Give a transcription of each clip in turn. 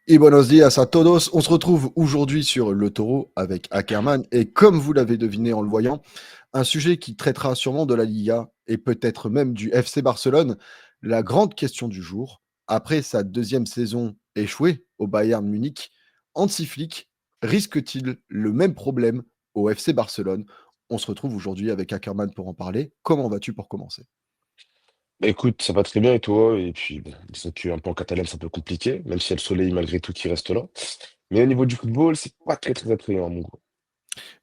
Et buenos días a todos. On se retrouve aujourd'hui sur Le Taureau avec Ackerman. Et comme vous l'avez deviné en le voyant, un sujet qui traitera sûrement de la Liga et peut-être même du FC Barcelone. La grande question du jour, après sa deuxième saison échouée au Bayern Munich, Hansi Flick risque-t-il le même problème au FC Barcelone? On se retrouve aujourd'hui avec Ackerman pour en parler. Comment vas-tu pour commencer? Bah, écoute, ça va très bien et toi? Et puis, bon, disons qu'un peu en Catalogne, c'est un peu compliqué, même s'il y a le soleil malgré tout qui reste là. Mais au niveau du football, c'est pas très très attrayant, mon gros.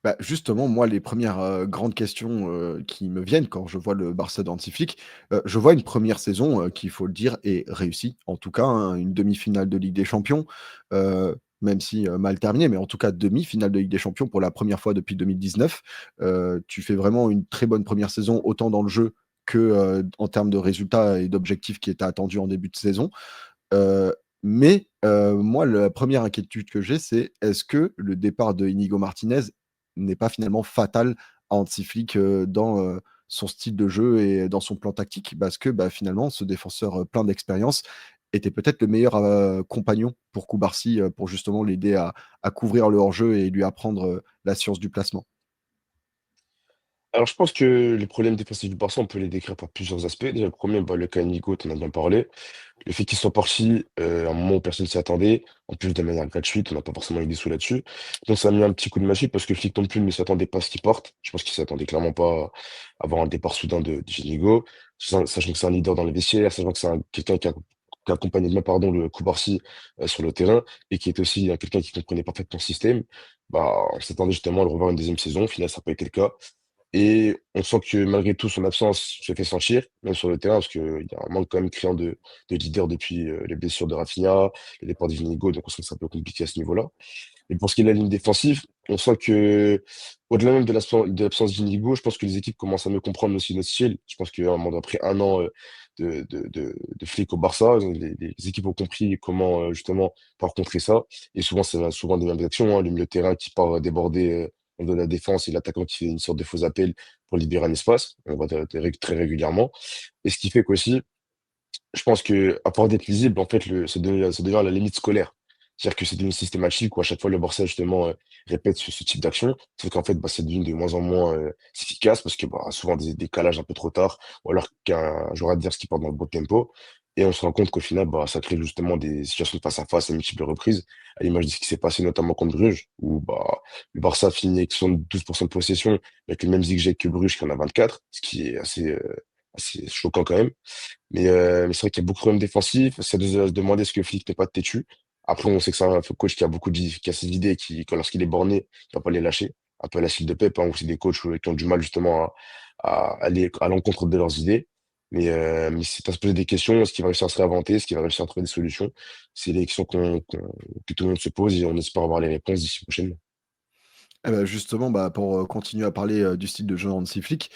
Bah, justement, moi, les premières grandes questions, qui me viennent quand je vois le Barça d'Hansi Flick, je vois une première saison, qui, il faut le dire, est réussie. En tout cas, hein, une demi-finale de Ligue des Champions, même si, mal terminée, mais en tout cas demi-finale de Ligue des Champions pour la première fois depuis 2019. Tu fais vraiment une très bonne première saison, autant dans le jeu que, en termes de résultats et d'objectifs qui étaient attendus en début de saison. Moi, la première inquiétude que j'ai, c'est est-ce que le départ de Inigo Martinez n'est pas finalement fatal à Hansi Flick, dans, son style de jeu et dans son plan tactique? Parce que, bah, finalement, ce défenseur, plein d'expérience était peut-être le meilleur, compagnon pour Cubarsí, pour justement l'aider à couvrir le hors-jeu et lui apprendre, la science du placement. Alors, je pense que les problèmes défensifs du Barça, on peut les décrire par plusieurs aspects. Déjà, le premier, bah, le cas Nico, tu en as bien parlé. Le fait qu'ils soient partis à un moment où personne ne s'y attendait, en plus de manière gratuite, on n'a pas forcément eu des sous là-dessus. Donc, ça a mis un petit coup de massue parce que Flick non plus ne s'attendait pas à ce qu'il parte. Je pense qu'il s'attendait clairement pas à avoir un départ soudain de Ginigo, sachant que c'est un leader dans les vestiaires, sachant que c'est quelqu'un qui accompagnait bien pardon, le Cubarsí sur le terrain et qui est aussi quelqu'un qui comprenait parfaitement le système. Bah, on s'attendait justement à le revoir une deuxième saison. Au final, ça n'a pas été le cas. Et on sent que malgré tout, son absence se fait sentir, même sur le terrain, parce qu'il y a un manque quand même criant de leader depuis les blessures de Rafinha, le départ de Vinigo, donc on sent que c'est un peu compliqué à ce niveau-là. Et pour ce qui est de la ligne défensive, on sent que, au-delà même de l'absence de Vinigo, je pense que les équipes commencent à mieux comprendre aussi notre style. Je pense qu'à un moment, après un an de flic au Barça, les équipes ont compris comment justement par contrer ça. Et souvent, c'est souvent des mêmes actions, hein, le milieu de terrain qui part déborder de la défense et l'attaquant qui fait une sorte de faux appel pour libérer un espace. On voit très régulièrement. Et ce qui fait qu'aussi, je pense que, à part d'être lisible, en fait, ça devient la limite scolaire. C'est-à-dire que c'est devenu systématique où à chaque fois le Barça justement répète ce type d'action, sauf qu'en fait bah, c'est devenu de moins en moins efficace parce que bah, souvent des décalages un peu trop tard ou alors qu'un joueur adverse qui part dans le bon tempo et on se rend compte qu'au final bah, ça crée justement des situations de face à face à multiples reprises à l'image de ce qui s'est passé notamment contre Bruges où bah, le Barça finit avec 72% de possession avec le même zigzag que Bruges qui en a 24, ce qui est assez choquant quand même. Mais c'est vrai qu'il y a beaucoup de problèmes défensifs. Ça doit se demander ce que Flick n'est pas têtu. Après, on sait que c'est un coach qui a qui a ses idées, lorsqu'il est borné, il va pas les lâcher. Un peu à la style de Pep, hein, où c'est des coachs qui ont du mal justement à aller à l'encontre de leurs idées. Mais c'est à se poser des questions. Est-ce qu'il va réussir à se réinventer? Est-ce qu'il va réussir à trouver des solutions? C'est les questions que tout le monde se pose et on espère avoir les réponses d'ici prochainement. Eh bah, justement, bah, pour, continuer à parler, du style de jeu Hansi Flick,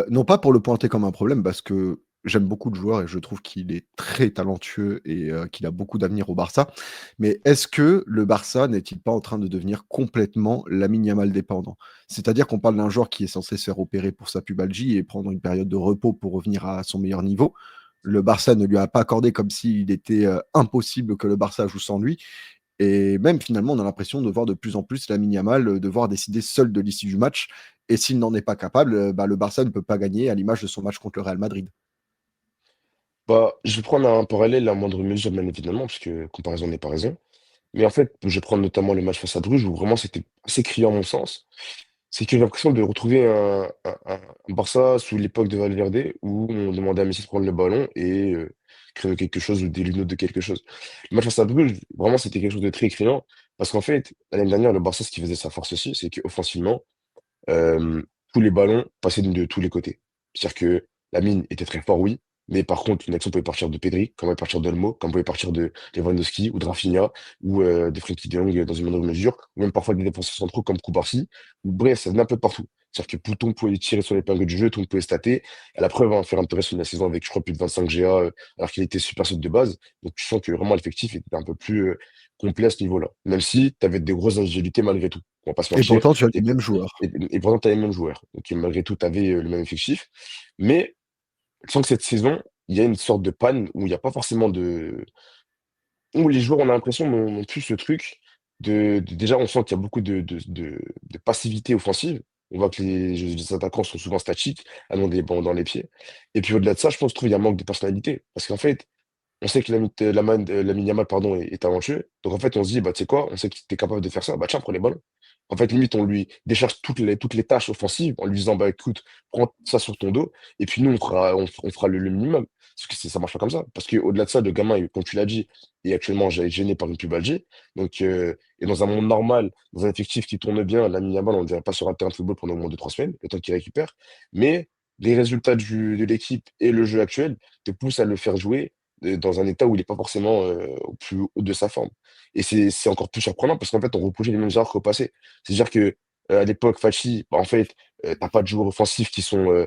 non pas pour le pointer comme un problème parce que j'aime beaucoup le joueur et je trouve qu'il est très talentueux et qu'il a beaucoup d'avenir au Barça. Mais est-ce que le Barça n'est-il pas en train de devenir complètement Lamine Yamal dépendant? C'est-à-dire qu'on parle d'un joueur qui est censé se faire opérer pour sa pubalgie et prendre une période de repos pour revenir à son meilleur niveau. Le Barça ne lui a pas accordé comme s'il était, impossible que le Barça joue sans lui et même finalement, on a l'impression de voir de plus en plus Lamine Yamal, devoir décider seul de l'issue du match et s'il n'en est pas capable, bah, le Barça ne peut pas gagner à l'image de son match contre le Real Madrid. Bah, je vais prendre un parallèle à moindre mesure, bien évidemment, parce que comparaison n'est pas raison. Mais en fait, je vais prendre notamment le match face à Bruges, où vraiment c'était assez criant à mon sens. C'est que j'ai l'impression de retrouver un Barça sous l'époque de Valverde, où on demandait à Messi de prendre le ballon et créer quelque chose ou des lunettes de quelque chose. Le match face à Bruges, vraiment, c'était quelque chose de très criant, parce qu'en fait, l'année dernière, le Barça, ce qui faisait sa force aussi, c'est qu'offensivement, euh, tous les ballons passaient de tous les côtés. C'est-à-dire que la mine était très fort, oui, mais par contre, une action pouvait partir de Pedri, comme elle pouvait partir d'Olmo, comme pouvait partir de Lewandowski ou de Rafinha, ou de Frenkie de Jong dans une moindre mesure, ou même parfois des défenseurs centraux comme Koubarsi. Ou bref, ça venait un peu de partout. C'est-à-dire que tout le monde pouvait tirer sur l'épingle du jeu, tout le monde pouvait stater. Et la preuve, hein, faire un Torres sur la saison avec, je crois, plus de 25 GA, alors qu'il était super solide de base. Donc tu sens que vraiment l'effectif était un peu plus complet à ce niveau-là. Même si tu avais des grosses individualités malgré tout. On va pas se Et mentir. pourtant, tu as les mêmes joueurs. Et pourtant, tu as les mêmes joueurs. Donc, malgré tout, tu avais le même effectif. Mais je sens que cette saison, il y a une sorte de panne où il n'y a pas forcément où les joueurs, on a l'impression, n'ont plus ce truc déjà, on sent qu'il y a beaucoup de passivité offensive. On voit que les attaquants sont souvent statiques, allons des ballons dans les pieds. Et puis au-delà de ça, je pense qu'il y a un manque de personnalité. Parce qu'en fait, on sait que Lamine Yamal, pardon, est talentueux. Donc en fait, on se dit, bah, tu sais quoi, on sait qu'il est capable de faire ça, bah tiens, prends les ballons. En fait, limite, on lui décharge toutes les tâches offensives en lui disant, bah écoute, prends ça sur ton dos, et puis nous, on fera le minimum. Parce que ça marche pas comme ça. Parce qu'au-delà de ça, le gamin, comme tu l'as dit, est actuellement gêné par une pubalgie. Donc, et dans un monde normal, dans un effectif qui tourne bien, Lamine Yamal, on ne dirait pas sur un terrain de football pendant au moins 2, 3 semaines, le temps qu'il récupère. Mais les résultats de l'équipe et le jeu actuel te poussent à le faire jouer dans un état où il n'est pas forcément au plus haut de sa forme. Et c'est encore plus surprenant parce qu'en fait, on reproduit les mêmes erreurs qu'au passé. C'est-à-dire que à l'époque, Fachy, bah, en fait, t'as pas de joueurs offensifs qui sont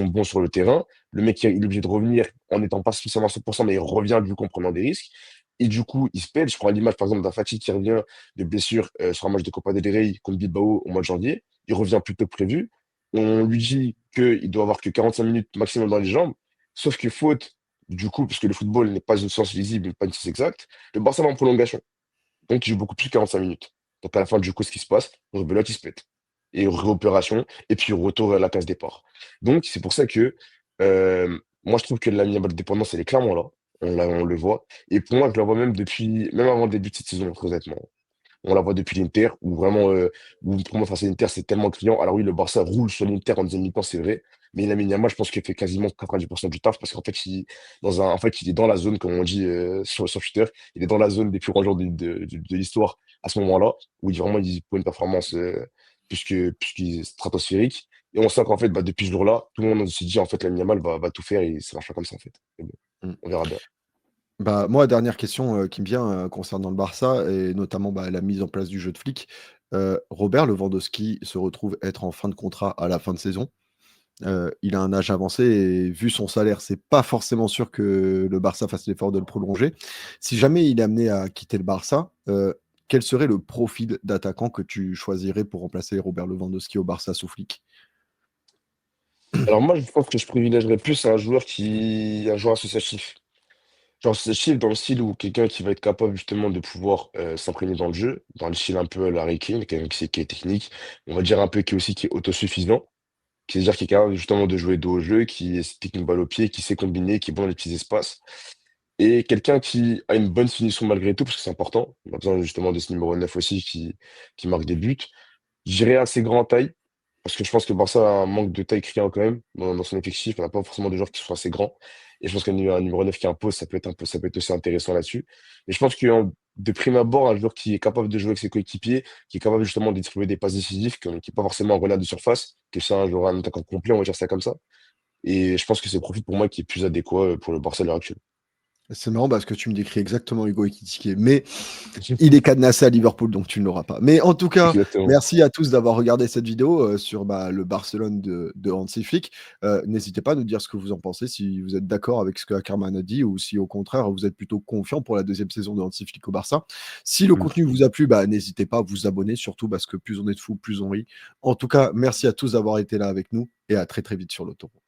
bons sur le terrain. Le mec, il est obligé de revenir en n'étant pas spécialement à 100%, mais il revient du coup en prenant des risques. Et du coup, il se pète. Je prends l'image, par exemple, d'un Fachy qui revient de blessure sur un match de Copa del Rey contre Bilbao au mois de janvier. Il revient plus tôt que prévu. On lui dit qu'il doit avoir que 45 minutes maximum dans les jambes. Sauf que faute du coup, puisque le football n'est pas une science visible, pas une science exacte, le Barça va en prolongation. Donc, il joue beaucoup plus que 45 minutes. Donc, à la fin, du coup, ce qui se passe, Rebelote, il se pète. Et réopération, et puis retour à la case départ. Donc, c'est pour ça que moi, je trouve que la de dépendance, elle est clairement là. On le voit. Et pour moi, je la vois même avant le début de cette saison, très honnêtement. On la voit depuis l'Inter, où vraiment, où pour moi, face à l'Inter, c'est tellement client. Alors oui, le Barça roule sur l'Inter en deuxième mi-temps, c'est vrai. Mais Lamine Yamal, je pense qu'il fait quasiment 90% du taf parce qu'en fait, il est dans la zone, comme on dit sur Twitter, il est dans la zone des plus grands joueurs de l'histoire à ce moment-là, où il peut une performance plus que stratosphérique. Et on sent qu'en fait, bah, depuis ce jour-là, tout le monde s'est dit, en fait, Lamine Yamal va tout faire et ça marche pas comme ça, en fait. Mais bon, Mmh. on verra bien. Bah, moi, dernière question, qui me vient, concernant le Barça et notamment, bah, la mise en place du jeu de flic. Robert Lewandowski se retrouve être en fin de contrat à la fin de saison. Il a un âge avancé et vu son salaire, c'est pas forcément sûr que le Barça fasse l'effort de le prolonger. Si jamais il est amené à quitter le Barça, quel serait le profil d'attaquant que tu choisirais pour remplacer Robert Lewandowski au Barça sous Flick? Alors moi, je pense que je privilégierais plus un joueur associatif. Genre, c'est style dans le style où quelqu'un qui va être capable justement de pouvoir s'imprégner dans le jeu, dans le style un peu Larry King, quelqu'un qui est technique, on va dire un peu qui est autosuffisant, qui veut dire qui est capable justement de jouer dos au jeu, qui est technique balle au pied, qui sait combiner, qui est bon dans les petits espaces, et quelqu'un qui a une bonne finition malgré tout, parce que c'est important. On a besoin justement de ce numéro 9 aussi qui marque des buts. Je dirais assez grand en taille, parce que je pense que le Barça a un manque de taille criant quand même dans son effectif. On n'a pas forcément de joueurs qui sont assez grands. Et je pense qu'un numéro 9 qui impose, ça peut être aussi intéressant là-dessus. Mais je pense que de prime abord, un joueur qui est capable de jouer avec ses coéquipiers, qui est capable justement de distribuer des passes décisives, qui n'est pas forcément un renard de surface, que c'est un joueur un attaquant complet, on va dire ça comme ça. Et je pense que c'est le profil pour moi qui est plus adéquat pour le Barça à l'heure actuelle. C'est marrant parce que tu me décris exactement Hugo Ekitike, mais il est cadenassé à Liverpool, donc tu ne l'auras pas. Mais en tout cas, Exactement. merci à tous d'avoir regardé cette vidéo sur bah, le Barcelone de Hansi Flick. N'hésitez pas à nous dire ce que vous en pensez, si vous êtes d'accord avec ce que Ackermann a dit ou si au contraire vous êtes plutôt confiant pour la deuxième saison de Hansi Flick au Barça. Si le Mm. contenu vous a plu, bah, n'hésitez pas à vous abonner, surtout parce que plus on est de fous, plus on rit. En tout cas, merci à tous d'avoir été là avec nous et à très très vite sur l'autoroute.